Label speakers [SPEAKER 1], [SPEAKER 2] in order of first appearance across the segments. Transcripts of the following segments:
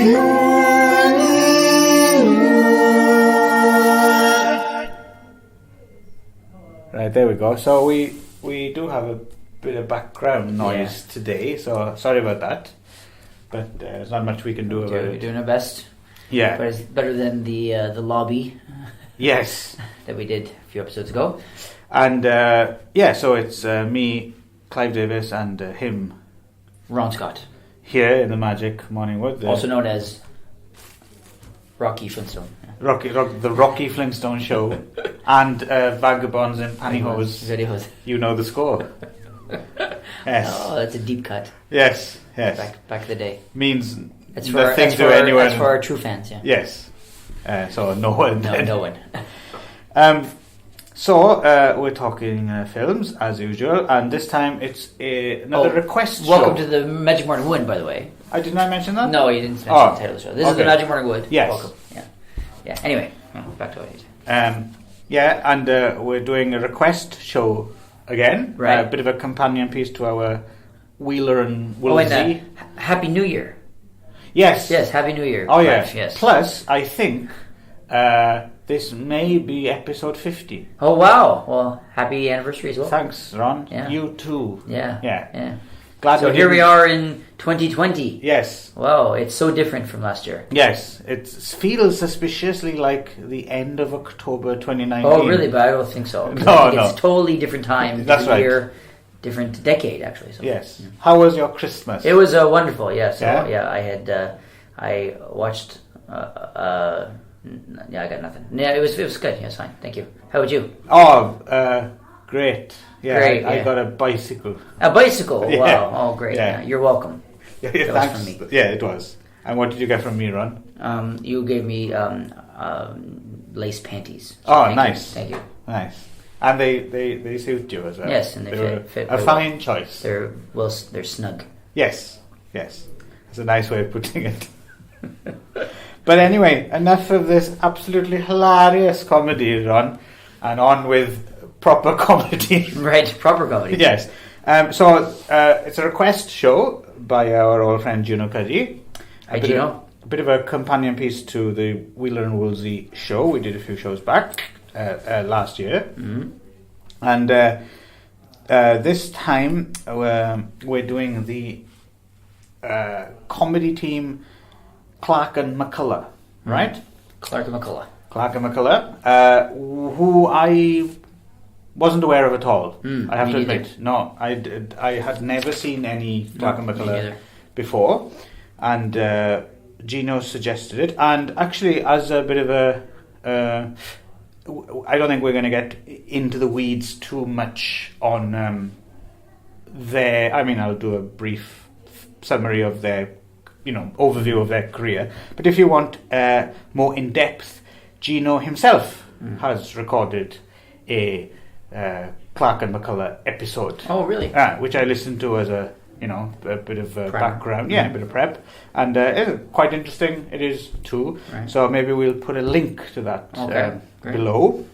[SPEAKER 1] Right, there we go. So we do have a bit of background noise today, so sorry about that. But there's not much we can do about it.
[SPEAKER 2] We're doing our best.
[SPEAKER 1] Yeah.
[SPEAKER 2] But it's better than the lobby.
[SPEAKER 1] Yes.
[SPEAKER 2] That we did a few episodes ago.
[SPEAKER 1] And so it's me, Clive Davis, and him,
[SPEAKER 2] Ron Scott.
[SPEAKER 1] Here in the Magic Morning Wood.
[SPEAKER 2] Also known as Rocky Flintstone.
[SPEAKER 1] The Rocky Flintstone Show. And Vagabonds in Pantyhose.
[SPEAKER 2] Videos.
[SPEAKER 1] You know the score. Yes.
[SPEAKER 2] Oh, that's a deep cut.
[SPEAKER 1] Yes.
[SPEAKER 2] Back in the day. That's
[SPEAKER 1] nothing to anyone.
[SPEAKER 2] That's for our true fans, yeah.
[SPEAKER 1] Yes. So no one.
[SPEAKER 2] No one.
[SPEAKER 1] So we're talking films as usual, and this time it's another request show.
[SPEAKER 2] Welcome to the Magic Morning Wood, by the way.
[SPEAKER 1] Did I mention that?
[SPEAKER 2] No, you didn't mention the title of the show. This is the Magic Morning Wood.
[SPEAKER 1] Yes.
[SPEAKER 2] Welcome. Yeah. Anyway, back to it.
[SPEAKER 1] And we're doing a request show again.
[SPEAKER 2] Right.
[SPEAKER 1] A bit of a companion piece to our Wheeler and Woolsey.
[SPEAKER 2] Happy New Year.
[SPEAKER 1] Yes.
[SPEAKER 2] Yes, Happy New Year.
[SPEAKER 1] Oh, yeah.
[SPEAKER 2] Yes.
[SPEAKER 1] Plus, I think this may be episode 50.
[SPEAKER 2] Oh, wow. Well, happy anniversary as well.
[SPEAKER 1] Thanks, Ron.
[SPEAKER 2] Yeah.
[SPEAKER 1] You too.
[SPEAKER 2] Yeah.
[SPEAKER 1] Glad
[SPEAKER 2] so here we are in 2020.
[SPEAKER 1] Yes.
[SPEAKER 2] Wow, it's so different from last year.
[SPEAKER 1] Yes. It feels suspiciously like the end of October 2019.
[SPEAKER 2] Oh, really? But I don't think so.
[SPEAKER 1] No.
[SPEAKER 2] It's totally different time.
[SPEAKER 1] That's right.
[SPEAKER 2] Year, different decade, actually. So.
[SPEAKER 1] Yes. How was your Christmas?
[SPEAKER 2] It was wonderful, yeah. So,
[SPEAKER 1] yeah?
[SPEAKER 2] I had... I watched... I got nothing. Yeah, it was good. Yeah, it's fine. Thank you. How about you?
[SPEAKER 1] Oh, great. Yeah,
[SPEAKER 2] great,
[SPEAKER 1] I got a bicycle.
[SPEAKER 2] A bicycle?
[SPEAKER 1] Yeah.
[SPEAKER 2] Wow. Oh, great.
[SPEAKER 1] Yeah.
[SPEAKER 2] You're welcome.
[SPEAKER 1] Yeah,
[SPEAKER 2] that
[SPEAKER 1] thanks.
[SPEAKER 2] was from me.
[SPEAKER 1] Yeah, it was. And what did you get from me, Ron?
[SPEAKER 2] You gave me lace panties.
[SPEAKER 1] So
[SPEAKER 2] thank
[SPEAKER 1] nice.
[SPEAKER 2] You. Thank you.
[SPEAKER 1] Nice. And they suit you as well.
[SPEAKER 2] Yes, and they fit
[SPEAKER 1] a fine choice.
[SPEAKER 2] They're snug.
[SPEAKER 1] Yes. That's a nice way of putting it. But anyway, enough of this absolutely hilarious comedy, Ron, and on with proper comedy.
[SPEAKER 2] Right, proper comedy.
[SPEAKER 1] Yes. So it's a request show by our old friend Juno Cuddy.
[SPEAKER 2] Hi, Juno.
[SPEAKER 1] A bit of a companion piece to the Wheeler and Woolsey show. We did a few shows back last year.
[SPEAKER 2] Mm-hmm.
[SPEAKER 1] And this time we're doing the comedy team Clark and McCullough, right?
[SPEAKER 2] Clark and McCullough.
[SPEAKER 1] Who I wasn't aware of at all. I have to admit.
[SPEAKER 2] Neither.
[SPEAKER 1] No, I had never seen any Clark and McCullough before. And Gino suggested it. And actually, as a bit of a... I don't think we're going to get into the weeds too much on I'll do a brief summary of their, overview of their career. But if you want more in depth, Gino himself has recorded a Clark and McCullough episode.
[SPEAKER 2] Oh, really?
[SPEAKER 1] Which I listened to as a bit of background, a bit of prep, and it's quite interesting. It is too. Right. So maybe we'll put a link to that below.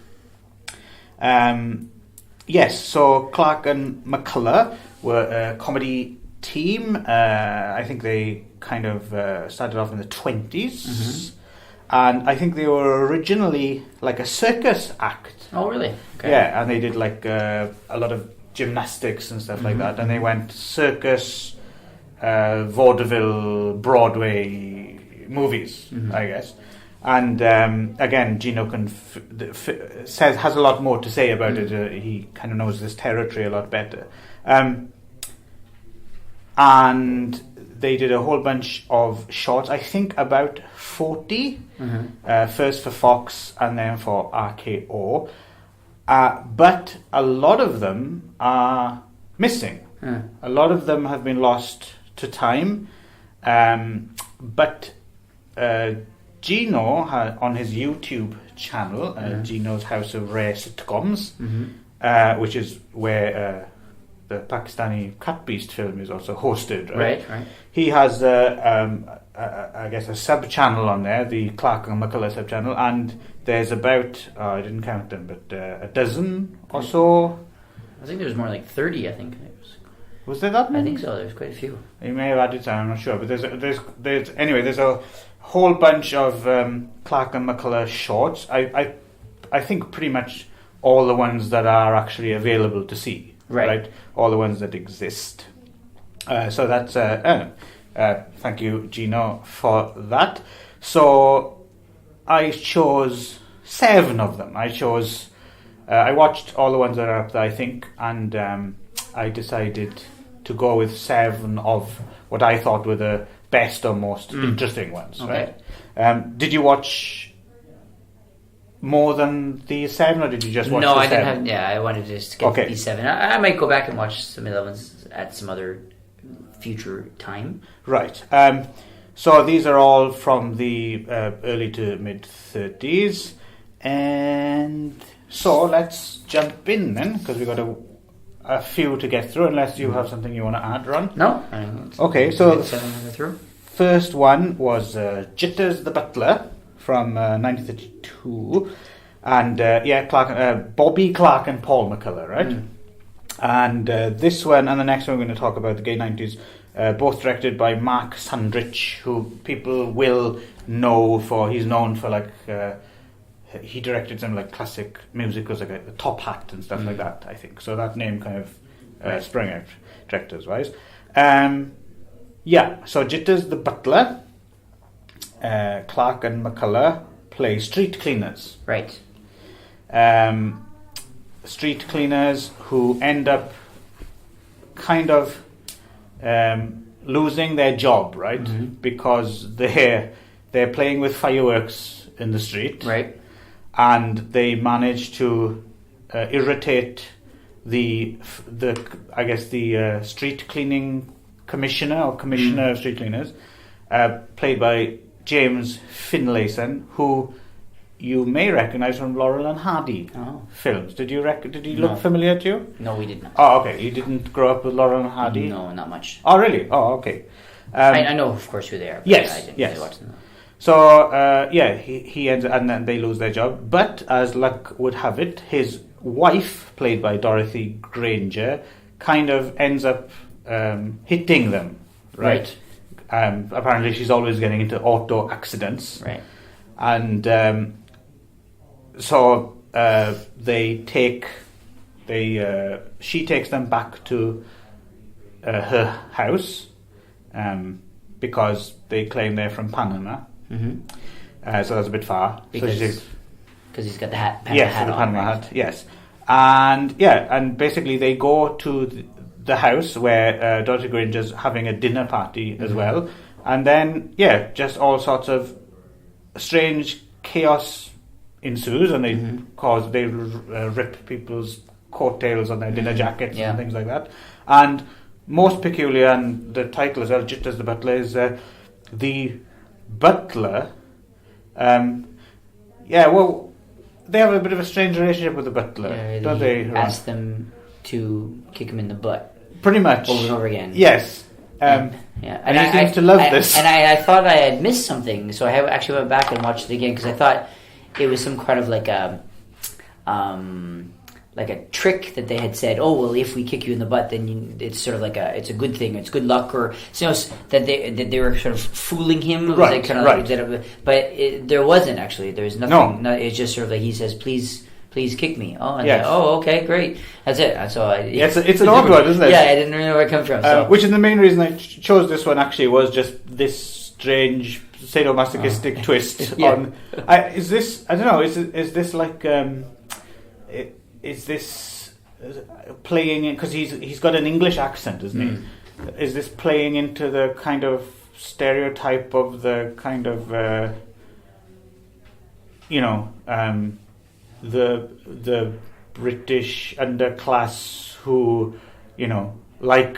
[SPEAKER 1] Yes. So Clark and McCullough were a comedy team. I think they kind of started off in the 20s, and I think they were originally like a circus act.
[SPEAKER 2] Oh, really? Okay.
[SPEAKER 1] Yeah, and they did like a lot of gymnastics and stuff like that, and they went circus, vaudeville, Broadway movies, I guess. And again, Gino has a lot more to say about it. He kind of knows this territory a lot better. And they did a whole bunch of shorts, I think about 40, first for Fox and then for RKO. But a lot of them are missing. A lot of them have been lost to time. But Gino, on his YouTube channel, Gino's House of Rare Sitcoms, which is where the Pakistani Cat Beast film is also hosted. Right. He has, I guess, a sub-channel on there, the Clark and McCullough sub-channel, and there's about, I didn't count them, but a dozen or so.
[SPEAKER 2] I think there's more like 30, I think.
[SPEAKER 1] Was there that many?
[SPEAKER 2] I think so. There's quite a few.
[SPEAKER 1] You may have added some, I'm not sure, but there's a whole bunch of Clark and McCullough shorts. I think pretty much all the ones that are actually available to see, right? All the ones that exist. So that's thank you, Gino, for that. So I chose 7 of them. I watched all the ones that are up there, I think, and I decided to go with 7 of what I thought were the best or most interesting ones. Okay. Right? Did you watch more than these 7, or did you just watch?
[SPEAKER 2] No,
[SPEAKER 1] the
[SPEAKER 2] I
[SPEAKER 1] 7?
[SPEAKER 2] didn't have. Yeah, I wanted to just get these 7. I might go back and watch some of the ones at some other future time.
[SPEAKER 1] Right. So these are all from the early to mid 30s, and so let's jump in then, because we've got a few to get through, unless you have something you want to add, Ron.
[SPEAKER 2] No.
[SPEAKER 1] Okay, so
[SPEAKER 2] the
[SPEAKER 1] first one was Jitters the Butler from 1932, and Bobby Clark and Paul McCullough, right? And this one and the next one we're going to talk about, the gay 90s, both directed by Mark Sandrich, who people will know for, he's known for like, he directed some like classic musicals like The Top Hat and stuff like that, I think. So that name kind of sprang out directors wise. So Jitters the Butler, Clark and McCullough play street cleaners.
[SPEAKER 2] Right.
[SPEAKER 1] Street cleaners who end up kind of losing their job, right? Because they're playing with fireworks in the street,
[SPEAKER 2] right?
[SPEAKER 1] And they manage to irritate the street cleaning commissioner of street cleaners, played by James Finlayson, who you may recognise from Laurel and Hardy films. Did he look familiar to you?
[SPEAKER 2] No, we did not.
[SPEAKER 1] Oh, okay. You didn't grow up with Laurel and Hardy?
[SPEAKER 2] No, not much.
[SPEAKER 1] Oh, really? Oh, okay.
[SPEAKER 2] I know, of course, who they are. But
[SPEAKER 1] yes,
[SPEAKER 2] I didn't really watch them.
[SPEAKER 1] So, he ends, and then they lose their job. But as luck would have it, his wife, played by Dorothy Granger, kind of ends up hitting them, right? Apparently, she's always getting into auto accidents,
[SPEAKER 2] right?
[SPEAKER 1] And she takes them back to her house because they claim they're from Panama. So that's a bit far.
[SPEAKER 2] Because he's got the hat.
[SPEAKER 1] The Panama hat. Yes, and basically they go to the house where Dorothy Granger's having a dinner party as well, and then just all sorts of strange chaos ensues, and they rip people's coattails on their dinner jackets and things like that. And most peculiar, and the title as well, Jitters the Butler, is the butler. They have a bit of a strange relationship with the butler, don't they?
[SPEAKER 2] Ask them to kick him in the butt.
[SPEAKER 1] Pretty much.
[SPEAKER 2] Over and over again.
[SPEAKER 1] Yes.
[SPEAKER 2] And
[SPEAKER 1] he seems to love this.
[SPEAKER 2] And I thought I had missed something, so I actually went back and watched it again, because I thought it was some kind of like a trick that they had said. Oh well, if we kick you in the butt, then it's sort of like it's a good thing. It's good luck, or that they were sort of fooling him.
[SPEAKER 1] Right.
[SPEAKER 2] There wasn't actually. There's nothing. No, it's just sort of like he says, "Please kick me." Oh, and okay, great. That's it. So
[SPEAKER 1] it's an odd one, isn't it?
[SPEAKER 2] Yeah, I didn't really know where it came from.
[SPEAKER 1] Which is the main reason I chose this one. Actually, was just this strange sadomasochistic twist on. Is this? I don't know. Is this like? Is this playing in, because he's got an English accent, isn't he? Is this playing into the kind of stereotype of the kind of the British underclass who like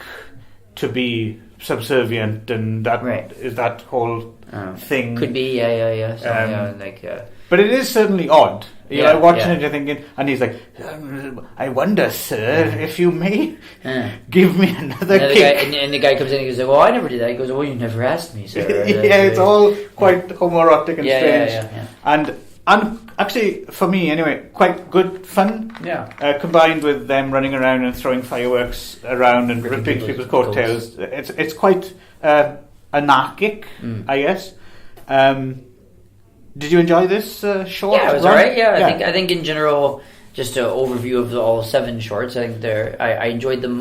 [SPEAKER 1] to be subservient, and that is that whole thing.
[SPEAKER 2] Could be, So,
[SPEAKER 1] but it is certainly odd. Watching it, you're thinking, and he's like, I wonder, sir, if you may give me another kick.
[SPEAKER 2] And the guy comes in and he goes, well, I never did that. He goes, well, you never asked me, sir.
[SPEAKER 1] It's all quite homoerotic and strange.
[SPEAKER 2] Yeah.
[SPEAKER 1] And And actually, for me anyway, quite good fun.
[SPEAKER 2] Yeah.
[SPEAKER 1] Combined with them running around and throwing fireworks around and ripping people's coattails. It's quite anarchic, I guess. Did you enjoy this short?
[SPEAKER 2] Yeah, it was alright. Yeah, I think in general, just an overview of all 7 shorts. I think I enjoyed them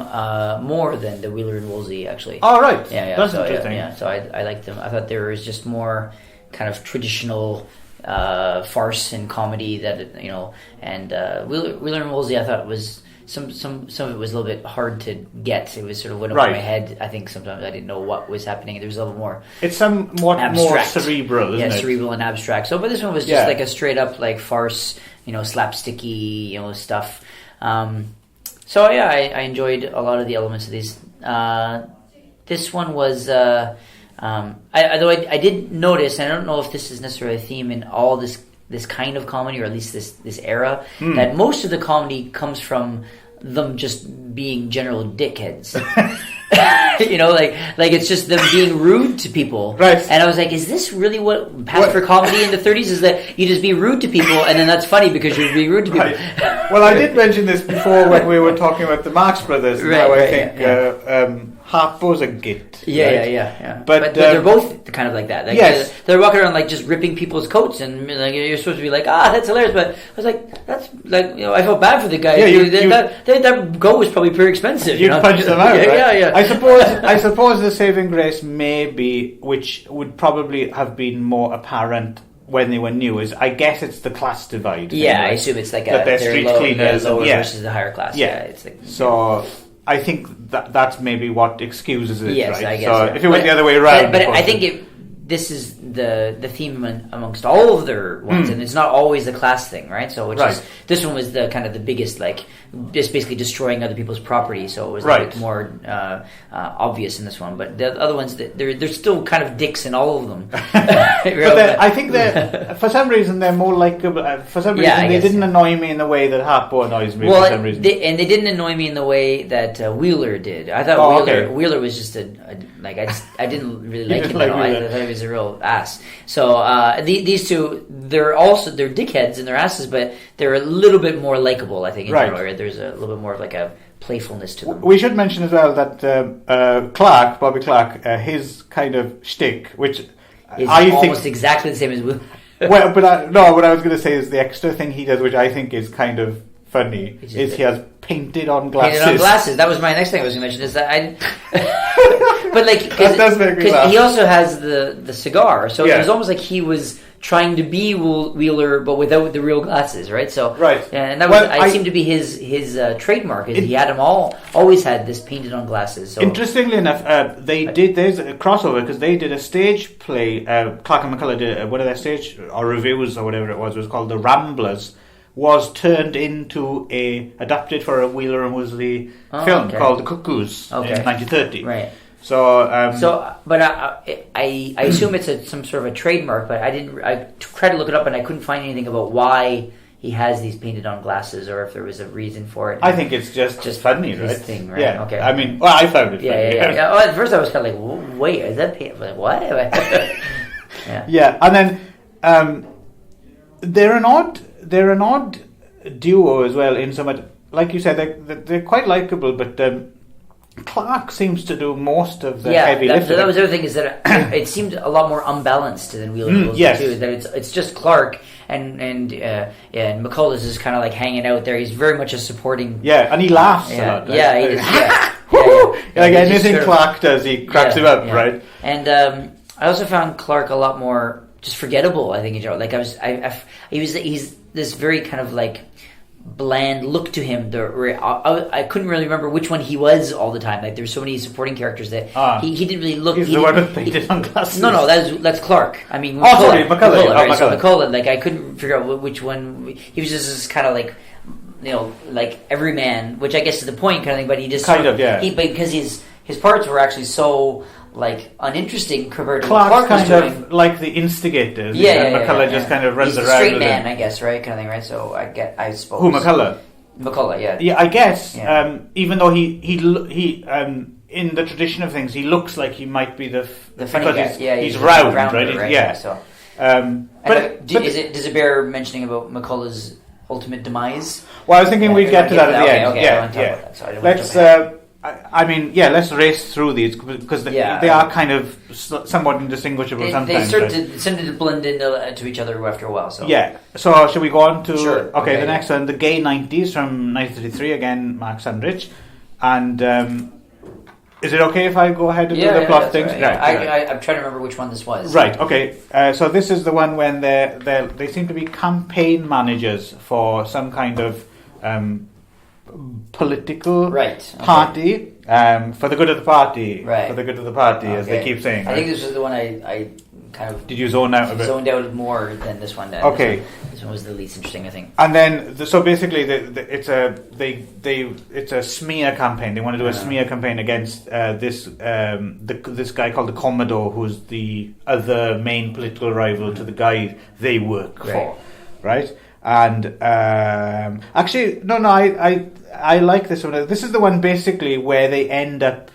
[SPEAKER 2] more than the Wheeler and Woolsey actually.
[SPEAKER 1] Oh right,
[SPEAKER 2] yeah,
[SPEAKER 1] that's
[SPEAKER 2] so,
[SPEAKER 1] interesting.
[SPEAKER 2] Yeah, so I liked them. I thought there was just more kind of traditional farce and comedy that and Wheeler and Woolsey I thought was. Some of it was a little bit hard to get. It was sort of went over my head. I think sometimes I didn't know what was happening. There was a little more.
[SPEAKER 1] It's somewhat more cerebral, isn't it?
[SPEAKER 2] Yeah, cerebral and abstract. So, but this one was just like a straight up like farce, slapsticky, stuff. So yeah, I enjoyed a lot of the elements of these. This one was. Although I did notice, and I don't know if this is necessarily a theme in all this kind of comedy, or at least this era, that most of the comedy comes from them just being general dickheads. like it's just them being rude to people.
[SPEAKER 1] Right.
[SPEAKER 2] And I was like, is this really what passed for comedy in the 30s? Is that you just be rude to people, and then that's funny because you're being rude to people.
[SPEAKER 1] Right. Well, I did mention this before when we were talking about the Marx Brothers. Now I think Harpo's a git.
[SPEAKER 2] Yeah. But they're both kind of like that. Like,
[SPEAKER 1] yes.
[SPEAKER 2] They're walking around like just ripping people's coats, and like, you're supposed to be like, that's hilarious. But I was like, that's like, I felt bad for the guy.
[SPEAKER 1] Yeah,
[SPEAKER 2] that goat was probably pretty expensive.
[SPEAKER 1] You punch them out.
[SPEAKER 2] Yeah.
[SPEAKER 1] I suppose the saving grace maybe, which would probably have been more apparent when they were new, is I guess it's the class divide.
[SPEAKER 2] Yeah, I assume it's like
[SPEAKER 1] that they're street cleaners
[SPEAKER 2] lower versus the higher class.
[SPEAKER 1] Yeah,
[SPEAKER 2] it's like,
[SPEAKER 1] so. I think that's maybe what excuses it,
[SPEAKER 2] yes,
[SPEAKER 1] right?
[SPEAKER 2] I guess,
[SPEAKER 1] so if it went the other way around,
[SPEAKER 2] but I think this is the theme amongst all of their ones, and it's not always a class thing, right? So this one was the kind of the biggest, like just basically destroying other people's property. So it was a bit more obvious in this one, but the other ones they're still kind of dicks in all of them.
[SPEAKER 1] But I think that for some reason they're more likable. For some reason they didn't annoy me in the way that Harpo annoys me. For some reason,
[SPEAKER 2] they didn't annoy me in the way that Wheeler did. I thought Wheeler was just I didn't really like him at all. I thought he was a real ass. So these two, they're dickheads and they're asses, but they're a little bit more likable, I think, in general. Right? There's a little bit more of like a playfulness to them.
[SPEAKER 1] We should mention as well that Bobby Clark, his kind of shtick, which
[SPEAKER 2] is almost exactly the same as Will.
[SPEAKER 1] Well, what I was going to say is the extra thing he does, which I think is kind of funny, is he has painted on glasses.
[SPEAKER 2] That was my next thing I was going to mention. Is that but like,
[SPEAKER 1] that does make me laugh.
[SPEAKER 2] He also has the cigar, so it was almost like he was trying to be Wheeler, but without the real glasses, right? So and that was seemed to be his trademark. He had them always had this painted on glasses. So
[SPEAKER 1] interestingly enough, there's a crossover because they did a stage play. Clark and McCullough did one of their stage or reviews or whatever it was called The Ramblers. Was turned into adapted for a Wheeler and Woolsey film called The Cuckoos in 1930.
[SPEAKER 2] Right.
[SPEAKER 1] So,
[SPEAKER 2] but I assume it's some sort of a trademark. But I tried to look it up and I couldn't find anything about why he has these painted on glasses or if there was a reason for it.
[SPEAKER 1] I think it's just funny,
[SPEAKER 2] his
[SPEAKER 1] right?
[SPEAKER 2] thing, right?
[SPEAKER 1] Yeah.
[SPEAKER 2] Okay.
[SPEAKER 1] I mean, I found it funny.
[SPEAKER 2] Yeah. Oh, at first I was kind of like, wait, is that painted? Like, what?
[SPEAKER 1] Yeah, and then they're an odd duo as well. In so much, like you said, they're quite likable, but Clark seems to do most of the heavy lifting.
[SPEAKER 2] That was the other thing, is that it seemed a lot more unbalanced than Wheeler and Woolsey too. That it's just Clark and McCullough is just kind of like hanging out there. He's very much a supporting.
[SPEAKER 1] Yeah, and he laughs a lot. Right?
[SPEAKER 2] Yeah, he just,
[SPEAKER 1] like anything Clark does, he cracks him up, right?
[SPEAKER 2] And I also found Clark a lot more just forgettable. I think in general, like he's this very kind of like bland look to him. I couldn't really remember which one he was all the time. Like there's so many supporting characters that he didn't really look.
[SPEAKER 1] He's the one with painted on glasses.
[SPEAKER 2] No, that's Clark. I mean,
[SPEAKER 1] McCullough.
[SPEAKER 2] Right? So McCullough, like I couldn't figure out which one. He was just this kind of like, like every man, which I guess is the point kind of thing. But he just because his parts were actually so like uninteresting compared to
[SPEAKER 1] Clark's
[SPEAKER 2] what Clark was
[SPEAKER 1] kind
[SPEAKER 2] doing.
[SPEAKER 1] of like the instigator.
[SPEAKER 2] McCullough
[SPEAKER 1] just kind of runs
[SPEAKER 2] He's
[SPEAKER 1] around.
[SPEAKER 2] He's a straight man, I guess, right? Kind of thing, right? So I suppose.
[SPEAKER 1] Who, McCullough?
[SPEAKER 2] McCullough, yeah.
[SPEAKER 1] Yeah, I guess. Yeah. Even though he in the tradition of things, he looks like he might be the funny guy. He's round, right?
[SPEAKER 2] Yeah. So Does it bear mentioning about McCullough's ultimate demise?
[SPEAKER 1] Well, I was thinking we'd get to that at the end.
[SPEAKER 2] Okay,
[SPEAKER 1] Yeah.
[SPEAKER 2] Sorry,
[SPEAKER 1] let's race through these because they are kind of somewhat indistinguishable sometimes.
[SPEAKER 2] They seem to blend into each other after a while. So
[SPEAKER 1] yeah. So shall we go on to?
[SPEAKER 2] Sure.
[SPEAKER 1] Okay, the next one, the Gay 90s from 1933. Again, Mark Sandrich, and. Is it okay if I go ahead and do the plot things?
[SPEAKER 2] Right. I'm trying to remember which one this was.
[SPEAKER 1] Right. Okay. So this is the one when they seem to be campaign managers for some kind of political party for the good of the party.
[SPEAKER 2] Right.
[SPEAKER 1] For the good of the party, as they keep saying.
[SPEAKER 2] I think this was the one I kind of...
[SPEAKER 1] Did you zone out a bit?
[SPEAKER 2] Zoned out more than this one did.
[SPEAKER 1] Okay.
[SPEAKER 2] This one was the least interesting, I think.
[SPEAKER 1] And then, so basically, it's a smear campaign. They want to do a smear campaign against this guy called the Commodore, who's the other main political rival to the guy they work for, right? And actually, I like this one. This is the one basically where they end up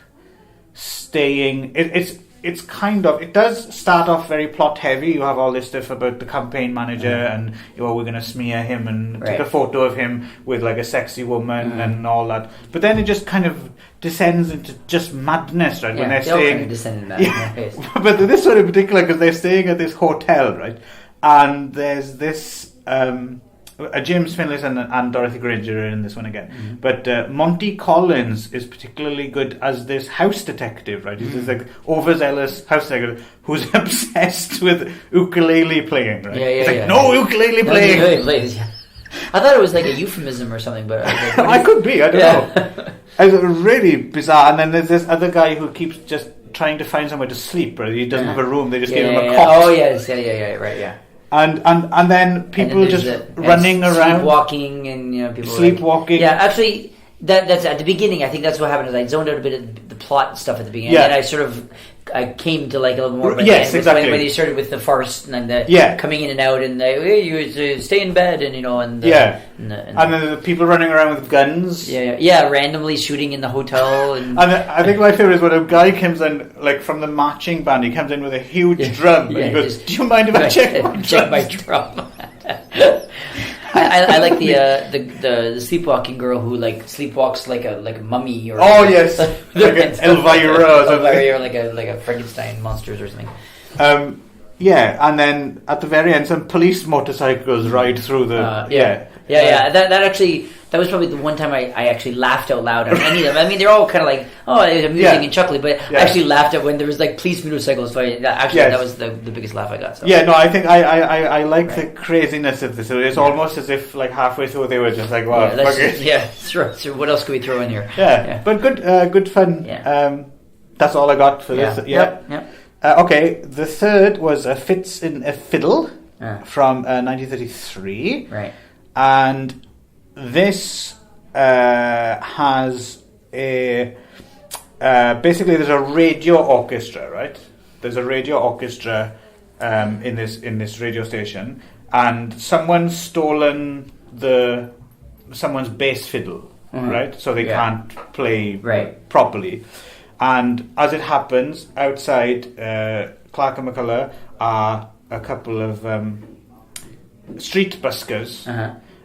[SPEAKER 1] staying. It's kind of, it does start off very plot heavy. You have all this stuff about the campaign manager and we're going to smear him and take a photo of him with like a sexy woman and all that. But then it just kind of descends into just madness, right? When they're staying,
[SPEAKER 2] kind of descend in madness.
[SPEAKER 1] But this one in particular, because they're staying at this hotel, right? And there's this James Finlayson and Dorothy Granger are in this one again. But Monty Collins is particularly good as this house detective, right? He's this like overzealous house detective who's obsessed with ukulele playing, right? He's like, no ukulele playing.
[SPEAKER 2] Ukulele plays, I thought it was like a euphemism or something, but
[SPEAKER 1] I could be, I don't know. It's really bizarre. And then there's this other guy who keeps just trying to find somewhere to sleep, right? He doesn't have a room, they just give him a cot.
[SPEAKER 2] Oh yes, right.
[SPEAKER 1] And then people just running around,
[SPEAKER 2] sleepwalking, and people
[SPEAKER 1] sleepwalking.
[SPEAKER 2] Actually, that's at the beginning. I think that's what happened. Is I zoned out a bit of the plot stuff at the beginning, and then I came to like a little more.
[SPEAKER 1] Yes, exactly.
[SPEAKER 2] When they started with the farce and the coming in and out, and you stay in bed, and and
[SPEAKER 1] then the people running around with guns.
[SPEAKER 2] Randomly shooting in the hotel, and
[SPEAKER 1] I think my favorite is when a guy comes in, like from the marching band. He comes in with a huge drum, and he goes, "Do you mind if I check my drum?"
[SPEAKER 2] I like the sleepwalking girl who like sleepwalks like a mummy or
[SPEAKER 1] like an Elvira
[SPEAKER 2] or like a Frankenstein monsters or something.
[SPEAKER 1] And then at the very end, some police motorcycles ride through the That was probably the one time I actually laughed out loud on any of them. I mean, they're all kind of like, amusing and chuckly, but I actually laughed at when there was like police motorcycles fighting. That was the biggest laugh I got. So. Yeah, no, I think I like the craziness of this. It's almost as if like halfway through they were just like, wow, fuck it.
[SPEAKER 2] Sure. So what else can we throw in here?
[SPEAKER 1] But good fun. That's all I got for this. Okay, the third was a Fits in a Fiddle from 1933.
[SPEAKER 2] Right.
[SPEAKER 1] And this has a basically there's a radio orchestra, right? There's a radio orchestra in this radio station, and someone's stolen someone's bass fiddle, right? So they can't play properly. And as it happens, outside Clark and McCullough are a couple of street buskers,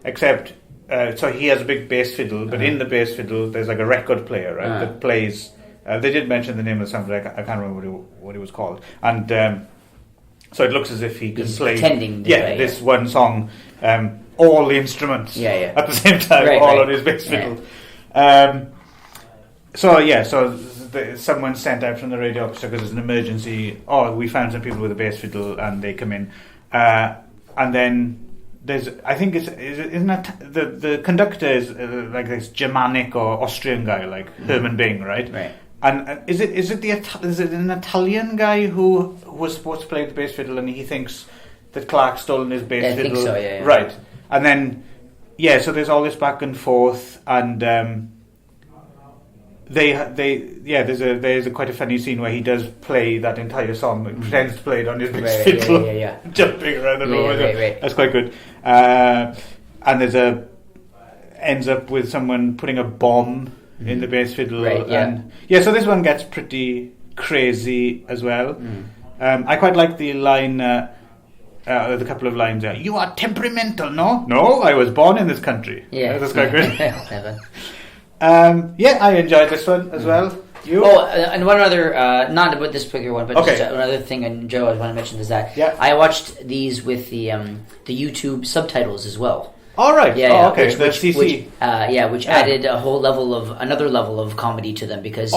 [SPEAKER 1] except. So he has a big bass fiddle, but in the bass fiddle there's like a record player, right, that plays. They did mention the name of the song, but I can't remember what it was called. And so it looks as if he can play.
[SPEAKER 2] Pretending to play,
[SPEAKER 1] this one song, all the instruments at the same time, on his bass fiddle. So someone's sent out from the radio orchestra because there's an emergency. Oh, we found some people with a bass fiddle, and they come in, and then. Isn't it the conductor is like this Germanic or Austrian guy like Herman Bing, right?
[SPEAKER 2] Right.
[SPEAKER 1] And is it an Italian guy who was supposed to play the bass fiddle and he thinks that Clark's stolen his bass fiddle?
[SPEAKER 2] I think so. Yeah.
[SPEAKER 1] Right. And then so there's all this back and forth, and there's a quite a funny scene where he does play that entire song and pretends to play it on his bass fiddle, jumping around the room. That's quite good. And ends up with someone putting a bomb in the bass fiddle. So this one gets pretty crazy as well. I quite like the line, there's a couple of lines there. You are temperamental, no? No, I was born in this country.
[SPEAKER 2] Yeah.
[SPEAKER 1] That's quite good. I enjoyed this one as well. You?
[SPEAKER 2] Oh, and one other, not about this particular one, but
[SPEAKER 1] Okay.
[SPEAKER 2] just another thing, and Joe, I want to mention is that I watched these with the YouTube subtitles as well.
[SPEAKER 1] All right.
[SPEAKER 2] Yeah.
[SPEAKER 1] Oh, okay.
[SPEAKER 2] Which
[SPEAKER 1] CC.
[SPEAKER 2] added another level of comedy to them because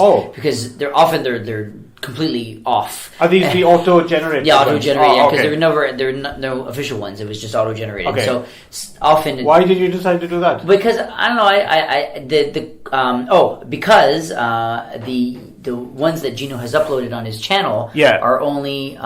[SPEAKER 2] they're often they're completely off.
[SPEAKER 1] Are these the auto-generated?
[SPEAKER 2] Yeah, auto-generated.
[SPEAKER 1] Oh,
[SPEAKER 2] because
[SPEAKER 1] okay.
[SPEAKER 2] there were no official ones. It was just auto-generated.
[SPEAKER 1] Okay.
[SPEAKER 2] So often.
[SPEAKER 1] Why did you decide to do that?
[SPEAKER 2] Because I don't know. Because the ones that Gino has uploaded on his channel are only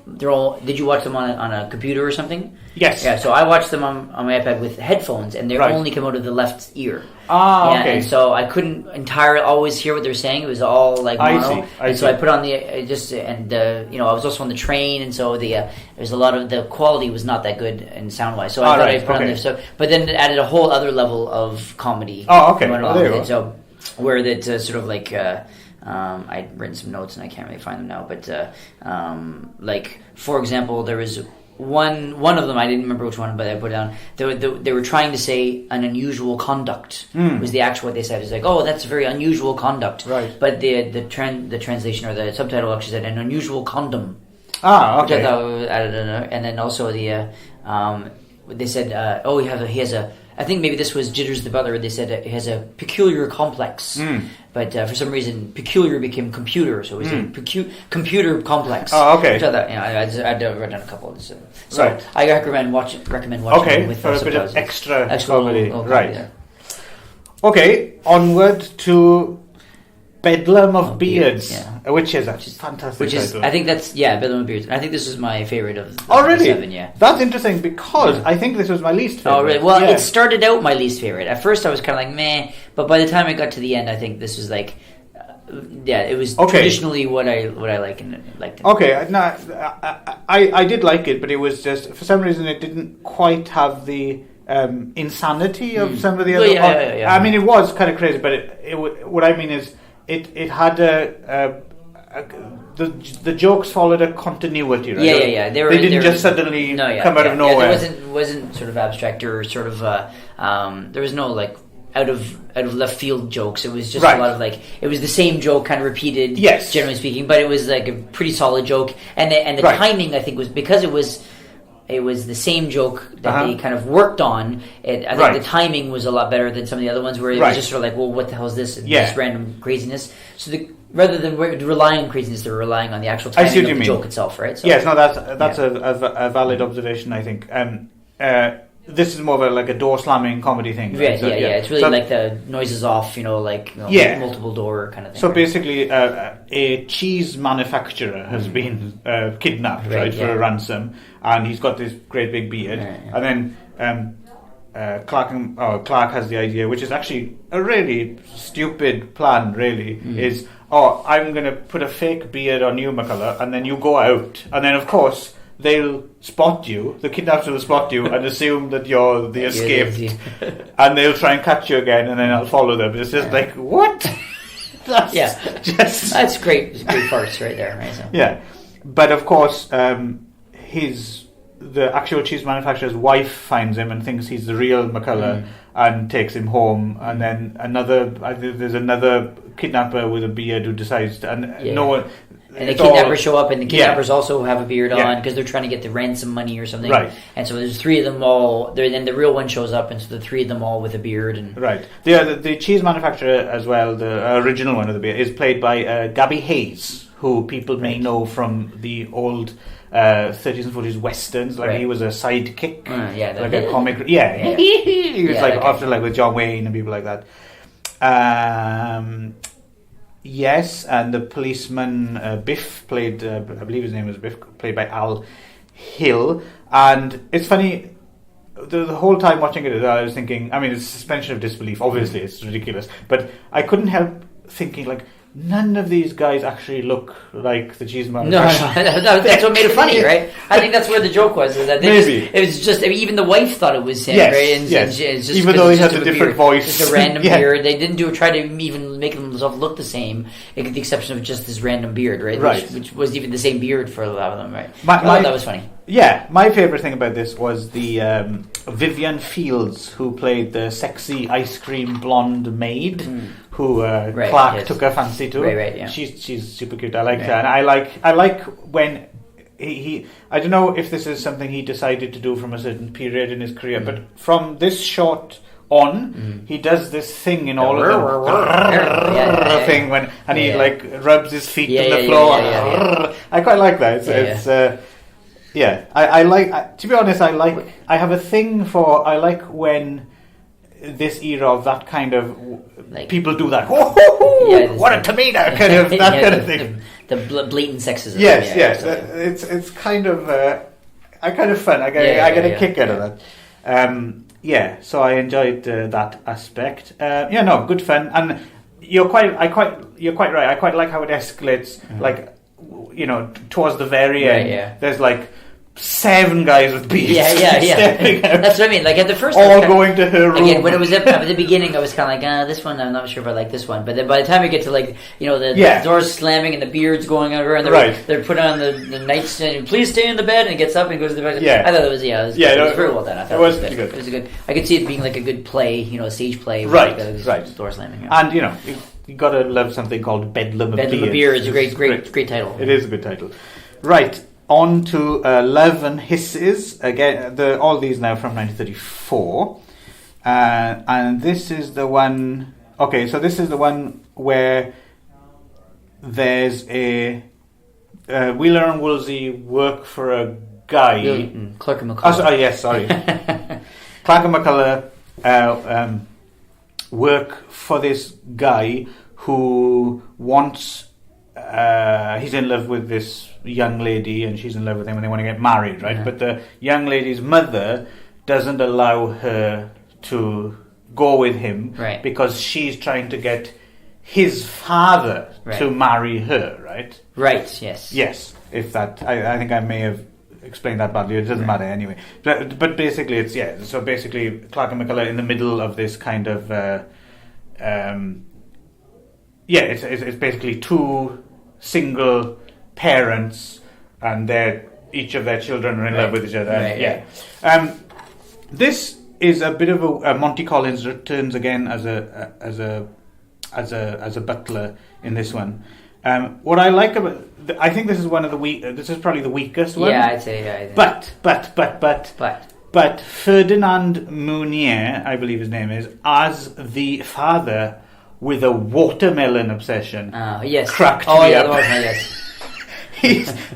[SPEAKER 2] they're all. Did you watch them on a computer or something?
[SPEAKER 1] Yes.
[SPEAKER 2] Yeah. So I watched them on my iPad with headphones, and they only come out of the left ear.
[SPEAKER 1] Okay.
[SPEAKER 2] And so I couldn't entirely always hear what they're saying. It was all like mono.
[SPEAKER 1] I see.
[SPEAKER 2] So I put on I was also on the train, and so there's a lot of the quality was not that good in sound wise. So I thought I'd put on there. So, but then it added a whole other level of comedy.
[SPEAKER 1] Oh, okay. There you go.
[SPEAKER 2] So where that sort of like. I'd written some notes and I can't really find them now, but like for example, there was one of them, I didn't remember which one, but I put down. They were trying to say an unusual conduct was the actual what they said. It's like, oh, that's very unusual conduct.
[SPEAKER 1] Right.
[SPEAKER 2] But the translation or the subtitle actually said an unusual condom.
[SPEAKER 1] Okay.
[SPEAKER 2] Which I thought added and then also they said, he has a. I think maybe this was Jitters the Butler. They said he has a peculiar complex, but for some reason, peculiar became computer, so it was a computer complex.
[SPEAKER 1] Oh, okay.
[SPEAKER 2] So that, I'd written down a couple of this. So I recommend watching them with
[SPEAKER 1] for a bit of extra comedy.
[SPEAKER 2] Little
[SPEAKER 1] right.
[SPEAKER 2] there.
[SPEAKER 1] Okay, onward to Bedlam of Beards, which is a fantastic title.
[SPEAKER 2] I think that's Bedlam of Beards. I think this is my favorite of the
[SPEAKER 1] really?
[SPEAKER 2] 7. Yeah,
[SPEAKER 1] that's interesting because I think this was my least favorite.
[SPEAKER 2] Oh, really? Well, it started out my least favorite. At first, I was kind of like meh, but by the time I got to the end, I think this was like, it was traditionally what I like and liked.
[SPEAKER 1] Okay, no, I did like it, but it was just for some reason it didn't quite have the insanity of some of the other.
[SPEAKER 2] Yeah.
[SPEAKER 1] I mean, it was kind of crazy, but what I mean is. It had the jokes followed a continuity, right?
[SPEAKER 2] Yeah.
[SPEAKER 1] They didn't just suddenly come out of nowhere.
[SPEAKER 2] It wasn't sort of abstract or sort of there was no like out of left field jokes. It was just a lot of like it was the same joke kind of repeated.
[SPEAKER 1] Yes,
[SPEAKER 2] generally speaking, but it was like a pretty solid joke, and the timing I think was because it was the same joke that they kind of worked on. I think the timing was a lot better than some of the other ones where it was just sort of like, well, what the hell is this? This random craziness. So rather than relying on craziness, they're relying on the actual timing of the joke itself, right? So,
[SPEAKER 1] yes, no, that's a valid observation, I think. This is more of a door slamming comedy thing. Right?
[SPEAKER 2] Yeah. It's really like the noises off, multiple door kind of thing.
[SPEAKER 1] So basically, a cheese manufacturer has been kidnapped, for a ransom, and he's got this great big beard, and then Clark has the idea, which is actually a really stupid plan. Really, is I'm going to put a fake beard on you, McCullough, and then you go out, and then of course. They'll spot you, the kidnappers will spot you and assume that you're the escaped and they'll try and catch you again and then I'll follow them. It's just like, what?
[SPEAKER 2] That's great. It's great farce right there. Right? So.
[SPEAKER 1] Yeah. But of course, the actual cheese manufacturer's wife finds him and thinks he's the real McCullough and takes him home. And then there's another kidnapper with a beard who decides to, no one...
[SPEAKER 2] And the kidnappers show up, and the kidnappers also have a beard on because they're trying to get the ransom money or something. Right. And so there's 3 of them all. Then the real one shows up, and so the 3 of them all with a beard. And
[SPEAKER 1] right. The cheese manufacturer as well, the original one of the beard, is played by Gabby Hayes, who people may know from the old 30s and 40s westerns. He was a sidekick, like a comic. Yeah. He was after with John Wayne and people like that. Yes, and the policeman Biff played, I believe his name was Biff, played by Al Hill. And it's funny, the whole time watching it, I was thinking, I mean, it's suspension of disbelief, obviously, it's ridiculous. But I couldn't help thinking, none of these guys actually look like the cheese manufacturer.
[SPEAKER 2] No, that's what made it funny, right? I think that's where the joke was. Is that it was just even the wife thought it was him, right? And it's just
[SPEAKER 1] even though he has a different voice,
[SPEAKER 2] just a random beard. They didn't try to even make themselves look the same, with the exception of just this random beard, right?
[SPEAKER 1] Right.
[SPEAKER 2] Which was even the same beard for a lot of them, right?
[SPEAKER 1] I thought
[SPEAKER 2] that was funny.
[SPEAKER 1] Yeah, my favourite thing about this was the Vivian Fields, who played the sexy ice cream blonde maid, who Clark took a fancy to.
[SPEAKER 2] Right, yeah.
[SPEAKER 1] She's super cute. I like her, and I like when he. I don't know if this is something he decided to do from a certain period in his career, but from this short on, he does this thing in all of the thing he like rubs his feet on the floor. I quite like that. I like. To be honest, I have a thing for. I like when this era of that kind of people do that. What a tomato! Kind of that kind of thing.
[SPEAKER 2] The blatant sexism.
[SPEAKER 1] Yes. It's kind of fun. I get a kick out of that. So I enjoyed that aspect. Good fun, and you're quite right. I quite like how it escalates. Like, towards the very end.
[SPEAKER 2] Yeah.
[SPEAKER 1] There's like 7 guys with beards.
[SPEAKER 2] That's what I mean. Like at the first,
[SPEAKER 1] all going to her room.
[SPEAKER 2] Again, when it was at the beginning, I was kind of like, this one, I'm not sure if I like this one. But then by the time we get to the doors slamming and the beards going over, and they're putting on the nightstand, please stay in the bed, and he gets up and goes to the bed.
[SPEAKER 1] Yeah.
[SPEAKER 2] I thought it was very well done. I thought
[SPEAKER 1] it was
[SPEAKER 2] good.
[SPEAKER 1] good.
[SPEAKER 2] It was good. I could see it being like a good play, a stage play.
[SPEAKER 1] Right.
[SPEAKER 2] Door slamming.
[SPEAKER 1] And you gotta love something called Bedlam of Beards.
[SPEAKER 2] Bedlam of Beards is a great title.
[SPEAKER 1] It is a good title. Right. On to Love and Hisses. Again, all these now from 1934. And this is the one... Okay, so this is the one where there's a... Wheeler and Woolsey work for a guy...
[SPEAKER 2] Clark and McCullough.
[SPEAKER 1] Sorry. Clark and McCullough work for this guy who wants... he's in love with this young lady and she's in love with him and they want to get married, right? But the young lady's mother doesn't allow her to go with him because she's trying to get his father to marry her, right?
[SPEAKER 2] Right, yes.
[SPEAKER 1] Yes, if that... I think I may have explained that badly. It doesn't matter anyway. But basically it's... Yeah, so basically Clark and McCullough in the middle of this kind of... it's basically 2 single parents, and each of their children are in love with each other. This is a bit of a Monty Collins returns again as a butler in this one. What I like about, I think this is one of the this is probably the weakest one.
[SPEAKER 2] Yeah, I'd say.
[SPEAKER 1] But Ferdinand Mounier, I believe his name is, as the father with a watermelon obsession.
[SPEAKER 2] Yes.
[SPEAKER 1] Cracked me up.
[SPEAKER 2] The watermelon, yes.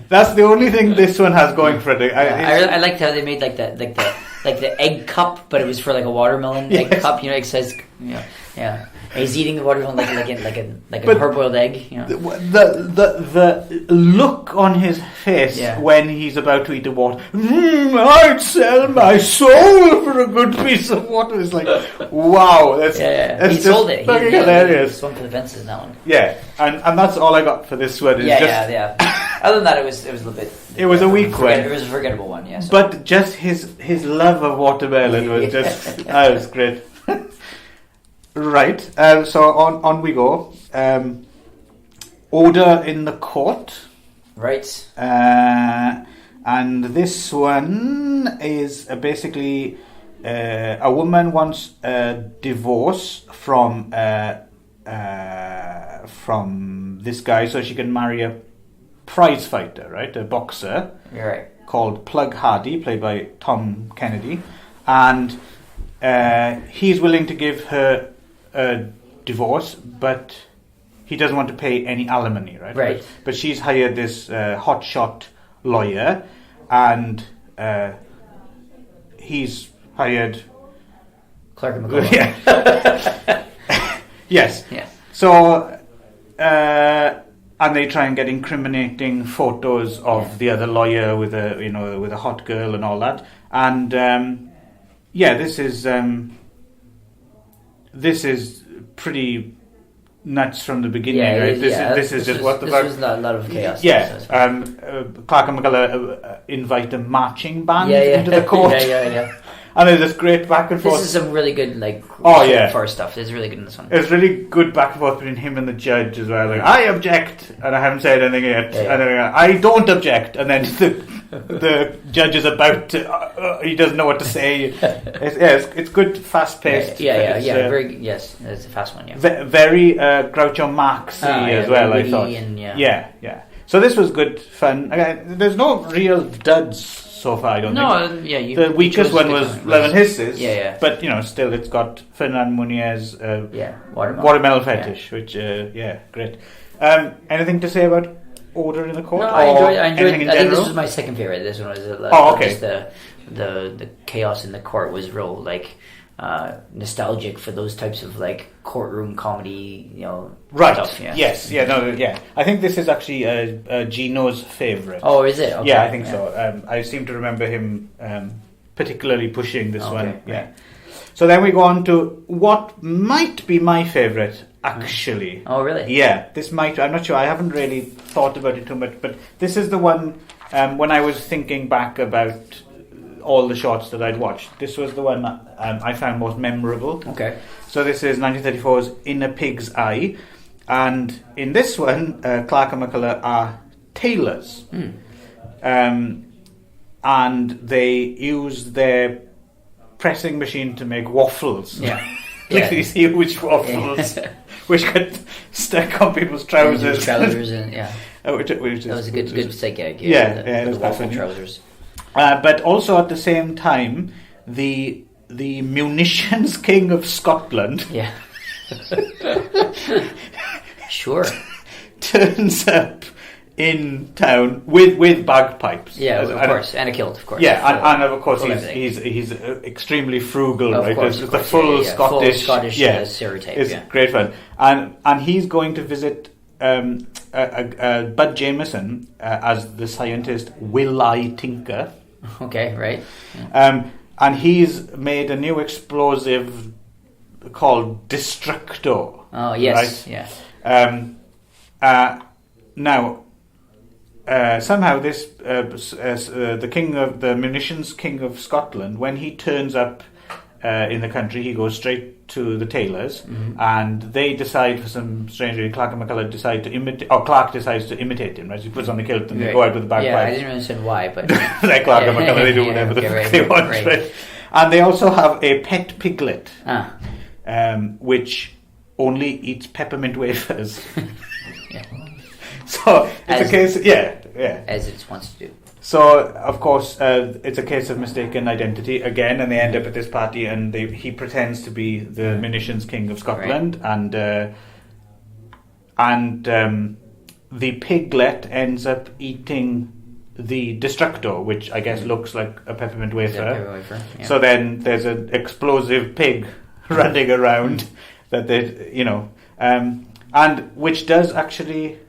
[SPEAKER 1] That's the only thing this one has going for it.
[SPEAKER 2] I liked how they made like the egg cup, but it was for like a watermelon egg cup. It says, yeah. He's eating the watermelon like a hard-boiled egg.
[SPEAKER 1] The look on his face when he's about to eat the water. I'd sell my soul for a good piece of water. It's like, wow, that's
[SPEAKER 2] he sold it.
[SPEAKER 1] Fucking hilarious.
[SPEAKER 2] He swung for the fences in that one.
[SPEAKER 1] Yeah, and that's all I got for this one.
[SPEAKER 2] Other than that, it was a little bit.
[SPEAKER 1] It was a weak one.
[SPEAKER 2] It was a forgettable one. Yeah. So.
[SPEAKER 1] But just his love of watermelon was just that was great. Right, so on we go. Order in the Court.
[SPEAKER 2] Right.
[SPEAKER 1] And this one is basically a woman wants a divorce from this guy so she can marry a prize fighter, right? A boxer.
[SPEAKER 2] You're right.
[SPEAKER 1] Called Plug Hardy, played by Tom Kennedy. And he's willing to give her a divorce, but he doesn't want to pay any alimony, right?
[SPEAKER 2] Right.
[SPEAKER 1] But she's hired this hotshot lawyer, and he's hired
[SPEAKER 2] Clark and McCullough.
[SPEAKER 1] Yeah. Yes.
[SPEAKER 2] Yeah.
[SPEAKER 1] So, and they try and get incriminating photos of the other lawyer with a hot girl and all that, and this is pretty nuts from the beginning, right? This is just what the fuck.
[SPEAKER 2] This was a lot of chaos.
[SPEAKER 1] Yeah, Clark and McCullough invite a marching band into the court. And there's this great back and forth.
[SPEAKER 2] This is some really good, far stuff. It's really good in this one.
[SPEAKER 1] It's really good back and forth between him and the judge as well. Like, I object, and I haven't said anything yet.
[SPEAKER 2] Yeah.
[SPEAKER 1] And then, I don't object, and then the judge is about to. He doesn't know what to say. It's good, fast paced.
[SPEAKER 2] Very yes, it's a fast one. Yeah,
[SPEAKER 1] very Groucho Marx-y as well. I thought. Yeah. So this was good fun. There's no real duds so far, I don't think. The weakest one was Love and Hisses.
[SPEAKER 2] Yeah.
[SPEAKER 1] But, still it's got Fernand Muniz, Watermelon Fetish, which, great. Anything to say about Order in the Court?
[SPEAKER 2] No, I enjoyed I think this was my second favorite. This one was just the chaos in the court was real, nostalgic for those types of courtroom comedy, stuff. Yeah.
[SPEAKER 1] Yes. Yeah. I think this is actually Gino's favourite.
[SPEAKER 2] Oh, is it? Okay.
[SPEAKER 1] Yeah, I think so. I seem to remember him particularly pushing this one. Yeah. Right. So then we go on to what might be my favourite, actually.
[SPEAKER 2] Oh, really?
[SPEAKER 1] Yeah. This might. I'm not sure. I haven't really thought about it too much, but this is the one when I was thinking back about all the shorts that I'd watched. This was the one I found most memorable.
[SPEAKER 2] Okay.
[SPEAKER 1] So this is 1934's In a Pig's Eye. And in this one, Clark and McCullough are tailors. And they use their pressing machine to make waffles.
[SPEAKER 2] Yeah.
[SPEAKER 1] These huge waffles, which get stuck on people's trousers.
[SPEAKER 2] Which that was a good sight gag.
[SPEAKER 1] It was
[SPEAKER 2] waffle trousers.
[SPEAKER 1] But also at the same time, the munitions king of Scotland,
[SPEAKER 2] sure,
[SPEAKER 1] turns up in town with bagpipes.
[SPEAKER 2] Yeah, of course, and a kilt, of course.
[SPEAKER 1] Yeah, and of course he's extremely frugal, right?
[SPEAKER 2] Course,
[SPEAKER 1] the full Scottish
[SPEAKER 2] stereotype.
[SPEAKER 1] It's great fun, and he's going to visit. Bud Jameson as the scientist Will-I Tinker.
[SPEAKER 2] Okay, right.
[SPEAKER 1] And he's made a new explosive called Destructo.
[SPEAKER 2] Oh, yes,
[SPEAKER 1] right? Yeah. Now, somehow this the munitions king of Scotland, when he turns up in the country, he goes straight to the tailors, and they decide for some strange reason, Clark and McCullough decide to imitate, or Clark decides to imitate him, right? He puts on the kilt and they go out with the bagpipes.
[SPEAKER 2] Yeah, I didn't understand why, but
[SPEAKER 1] like Clark and McCullough, they do whatever they want, right? And they also have a pet piglet, which only eats peppermint wafers. So it's a case,
[SPEAKER 2] as it wants to do.
[SPEAKER 1] So, of course, it's a case of mistaken identity again, and they end up at this party, and he pretends to be the munitions king of Scotland, right. and the piglet ends up eating the Destructo, which I guess looks like a peppermint wafer. Yeah. So then there's an explosive pig running around that and which does actually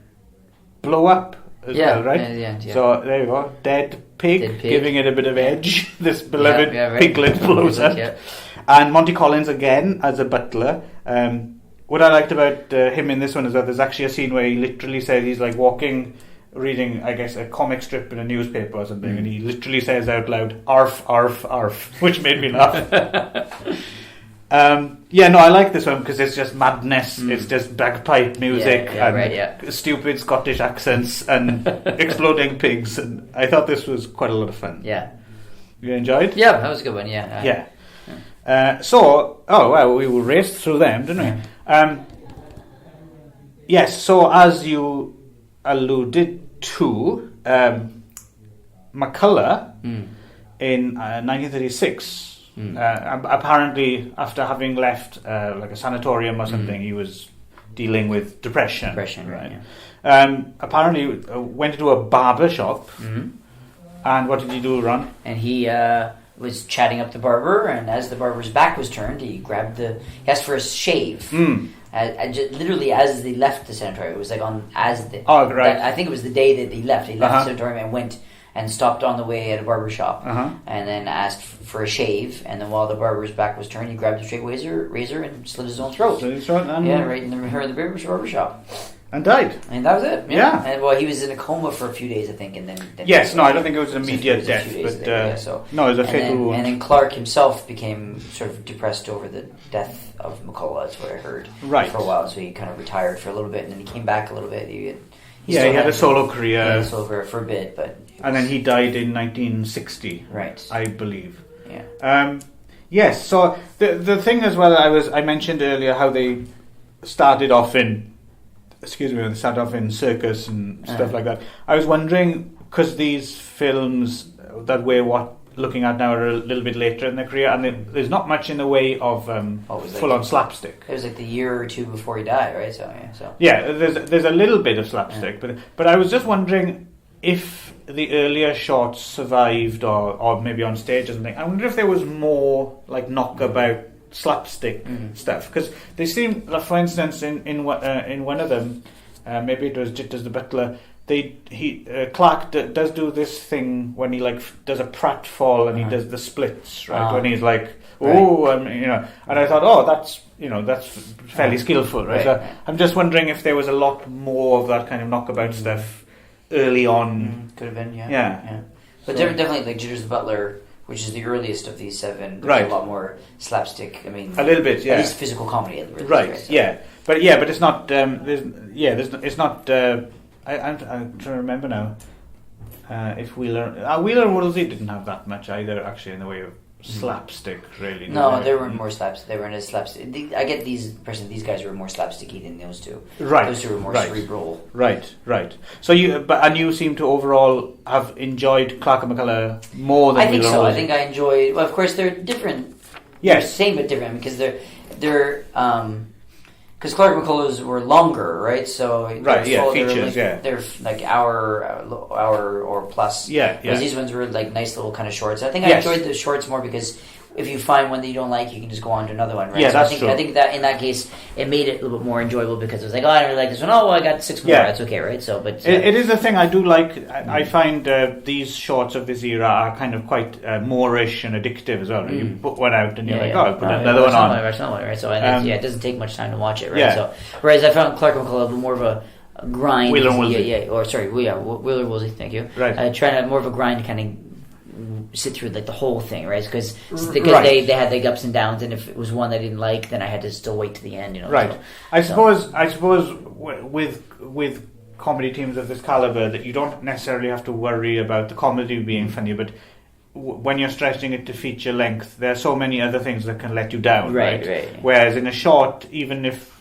[SPEAKER 1] blow up. Well, right?
[SPEAKER 2] Yeah.
[SPEAKER 1] So there you go. Dead pig, giving it a bit of edge. This beloved piglet blows up. Yeah. And Monty Collins again as a butler. What I liked about him in this one is that there's actually a scene where he literally says he's like reading, I guess, a comic strip in a newspaper or something, and he literally says out loud, "Arf, arf, arf," which made me laugh. I like this one because it's just madness. It's just bagpipe music and stupid Scottish accents and exploding pigs, and I thought this was quite a lot of fun.
[SPEAKER 2] Yeah,
[SPEAKER 1] you enjoyed?
[SPEAKER 2] Yeah, that was a good one. Yeah.
[SPEAKER 1] We will race through them, didn't we? Yes. So as you alluded to, McCullough in 1936. Apparently, after having left like a sanatorium or something, he was dealing with depression.
[SPEAKER 2] Right. Yeah.
[SPEAKER 1] Apparently, went into a barber shop, and what did he do, Ron?
[SPEAKER 2] And he was chatting up the barber, and as the barber's back was turned, he asked for a shave. Literally as they left the sanatorium, it was like I think it was the day that they left. He left the sanatorium and went and stopped on the way at a barber shop, and then asked for a shave. And then while the barber's back was turned, he grabbed a straight razor and slit his own throat.
[SPEAKER 1] Right in the
[SPEAKER 2] barber shop.
[SPEAKER 1] And died.
[SPEAKER 2] And that was it.
[SPEAKER 1] Yeah.
[SPEAKER 2] And well, he was in a coma for a few days, I think, and then
[SPEAKER 1] yes, no, I don't think it was an immediate death, but no, it was a fatal wound.
[SPEAKER 2] And then Clark himself became sort of depressed over the death of McCullough. That's what I heard.
[SPEAKER 1] Right.
[SPEAKER 2] For a while, so he kind of retired for a little bit, and then he came back a little bit. He
[SPEAKER 1] had a solo career.
[SPEAKER 2] He had a solo career for a bit, but
[SPEAKER 1] and then he died in 1960.
[SPEAKER 2] Right.
[SPEAKER 1] I believe.
[SPEAKER 2] Yeah.
[SPEAKER 1] Yes. So the thing as well, I mentioned earlier how they started off in. They started off in circus and stuff like that. I was wondering, because these films that we're looking at now are a little bit later in their career, and there's not much in the way of full-on slapstick.
[SPEAKER 2] It was like the year or two before he died, right?
[SPEAKER 1] There's a little bit of slapstick, but I was just wondering if the earlier shorts survived, or maybe on stage or something. I wonder if there was more like knockabout slapstick stuff, because they seem, like, for instance, in one of them, maybe it was Jitters the Butler. Clark does do this thing when he does a pratfall and he does the splits, right? When he's like, and I thought, that's fairly skillful, right? So I'm just wondering if there was a lot more of that kind of knockabout stuff early on.
[SPEAKER 2] Could have been, yeah. But definitely like Jitters the Butler, which is the earliest of these 7. There's a lot more slapstick. I mean,
[SPEAKER 1] a little bit, yeah.
[SPEAKER 2] At least physical comedy, at the least,
[SPEAKER 1] right? So. Yeah, but it's not. It's not. I'm trying to remember now. If Wheeler and Woolsey didn't have that much either, actually, in the way of slapstick, really.
[SPEAKER 2] No, they weren't more slapstick. They weren't as slapstick. I get these guys were more slapsticky than those two.
[SPEAKER 1] Right.
[SPEAKER 2] Those two were more cerebral.
[SPEAKER 1] Right. So you seem to overall have enjoyed Clark and McCullough more than
[SPEAKER 2] Wheeler and
[SPEAKER 1] Woolsey.
[SPEAKER 2] I think I enjoyed. Well, of course, they're different.
[SPEAKER 1] Yes.
[SPEAKER 2] They're same but different, because they're because Clark and McCullough's were longer, right? So
[SPEAKER 1] features,
[SPEAKER 2] they're like hour or plus.
[SPEAKER 1] Yeah.
[SPEAKER 2] Whereas these ones were like nice little kind of shorts. I think I enjoyed the shorts more because if you find one that you don't like, you can just go on to another one, right?
[SPEAKER 1] Yeah,
[SPEAKER 2] so
[SPEAKER 1] that's true.
[SPEAKER 2] I think that in that case, it made it a little bit more enjoyable because it was like, oh, I don't really like this one. Oh, well, I got 6 more. That's okay, right? So, but
[SPEAKER 1] it is a thing I do like. I find these shorts of this era are kind of quite Moorish and addictive as well. Right? You put one out and you're put another one on.
[SPEAKER 2] Right? So it doesn't take much time to watch it, right? Yeah. So whereas I found Clark and McCullough more of a grind.
[SPEAKER 1] Wheeler and Woolsey.
[SPEAKER 2] Wheeler and Woolsey. Thank you.
[SPEAKER 1] Right.
[SPEAKER 2] Trying to more of a grind kind of sit through like the whole thing, right? Because they had the ups and downs, and if it was one I didn't like, then I had to still wait to the end, Right.
[SPEAKER 1] So, I suppose with comedy teams of this caliber, that you don't necessarily have to worry about the comedy being funny, but when you're stretching it to feature length, there are so many other things that can let you down, right? Whereas in a short, even if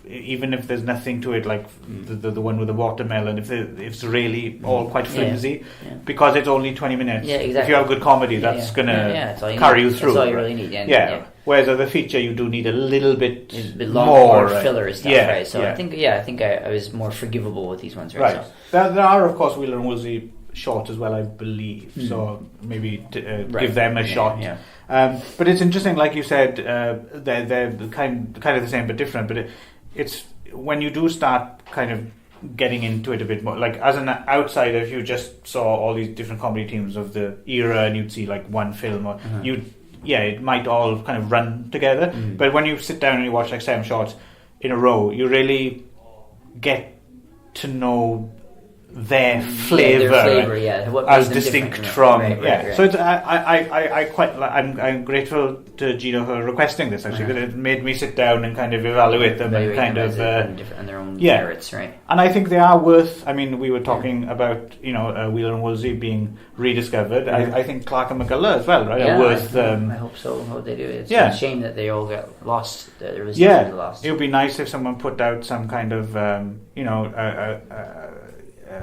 [SPEAKER 1] there's nothing to it, like the one with the watermelon, if it's really all quite flimsy, because it's only 20 minutes.
[SPEAKER 2] Yeah, exactly.
[SPEAKER 1] If you have good comedy, that's gonna carry you through.
[SPEAKER 2] That's all you really need.
[SPEAKER 1] Whereas as a feature, you do need a little bit
[SPEAKER 2] more filler stuff, right? So
[SPEAKER 1] yeah.
[SPEAKER 2] I think I was more forgivable with these ones, right?
[SPEAKER 1] So. There are, of course, Wheeler and Woolsey short as well, I believe. So maybe give them a shot.
[SPEAKER 2] Yeah.
[SPEAKER 1] But it's interesting, like you said, they're kind of the same but different. But it's when you do start kind of getting into it a bit more. Like as an outsider, if you just saw all these different comedy teams of the era and you'd see like one film, or it might all kind of run together. But when you sit down and you watch like 7 shorts in a row, you really get to know their flavour, as distinct from So it's, I'm grateful to Gino for requesting this, actually, because it made me sit down and kind of evaluate them and kind of
[SPEAKER 2] and their own merits, right?
[SPEAKER 1] And I think they are worth. I mean, we were talking about Wheeler and Woolsey being rediscovered. I think Clark and McCullough as well, right? Are worth.
[SPEAKER 2] I hope so. I hope they do. It's a shame that they all got lost. Lost.
[SPEAKER 1] It would be nice if someone put out some kind of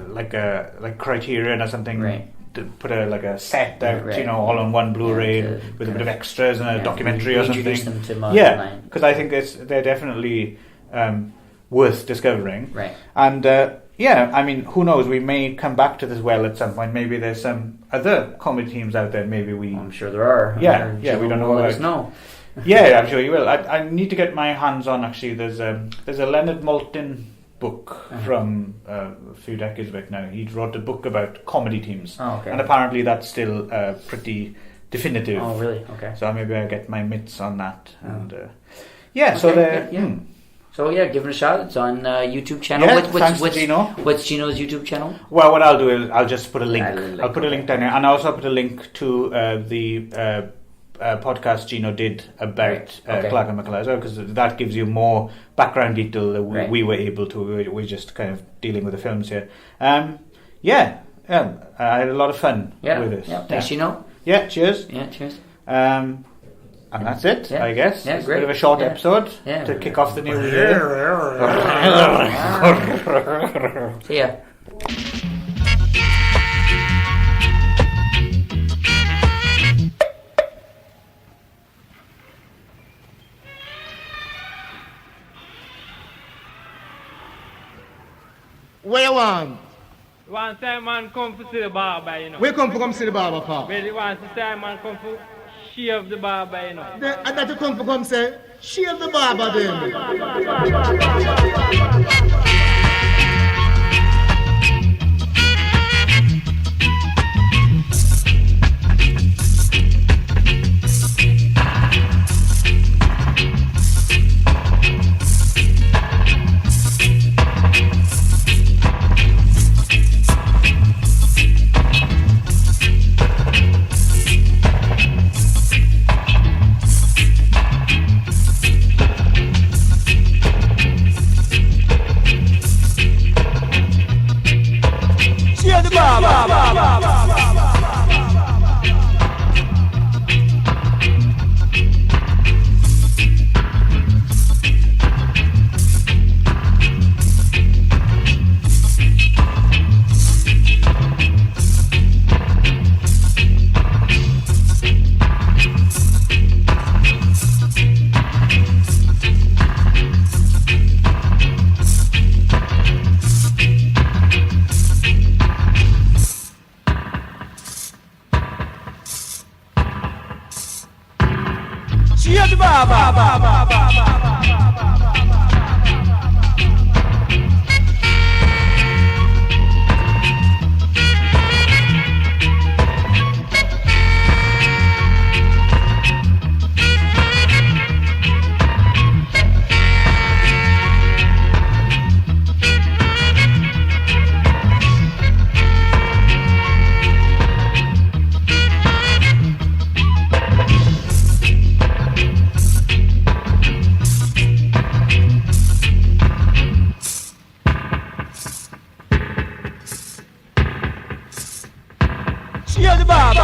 [SPEAKER 1] like Criterion or something, to put a set out, all on one Blu-ray with a bit of extras and a documentary or something.
[SPEAKER 2] Them to
[SPEAKER 1] because I think they're definitely worth discovering.
[SPEAKER 2] Right.
[SPEAKER 1] And I mean, who knows? We may come back to this well at some point. Maybe there's some other comedy teams out there. Maybe
[SPEAKER 2] I'm sure there are.
[SPEAKER 1] We don't know.
[SPEAKER 2] Let us know.
[SPEAKER 1] Yeah, I'm sure you will. I need to get my hands on. Actually, there's a Leonard Maltin book from a few decades back now. He wrote a book about comedy teams, and apparently that's still pretty definitive.
[SPEAKER 2] Oh, really? Okay.
[SPEAKER 1] So maybe I'll get my mitts on that. And
[SPEAKER 2] So yeah, give it a shot. It's on YouTube channel.
[SPEAKER 1] Yeah, thanks to Gino.
[SPEAKER 2] What's Gino's YouTube channel?
[SPEAKER 1] Well, what I'll do is I'll just put a link.
[SPEAKER 2] Yeah,
[SPEAKER 1] I'll put a link down here, and I'll also put a link to the podcast Gino did about Clark and McCullough as well, because that gives you more background detail that we were able to. We're just kind of dealing with the films here. I had a lot of fun with this.
[SPEAKER 2] Yeah, thanks, Gino.
[SPEAKER 1] Yeah, cheers.
[SPEAKER 2] Yeah, cheers.
[SPEAKER 1] And that's it, I guess.
[SPEAKER 2] Yeah,
[SPEAKER 1] it's
[SPEAKER 2] great.
[SPEAKER 1] A bit of a short episode to kick off the new year.
[SPEAKER 2] See ya.
[SPEAKER 3] Where you want?
[SPEAKER 4] One time man come to see the barber, you know.
[SPEAKER 3] We come see the barber for.
[SPEAKER 4] But it wants to say man come to shave the barber, you know.
[SPEAKER 3] And that you come say, shave the barber then.
[SPEAKER 4] Shave the barber. Shave the barber.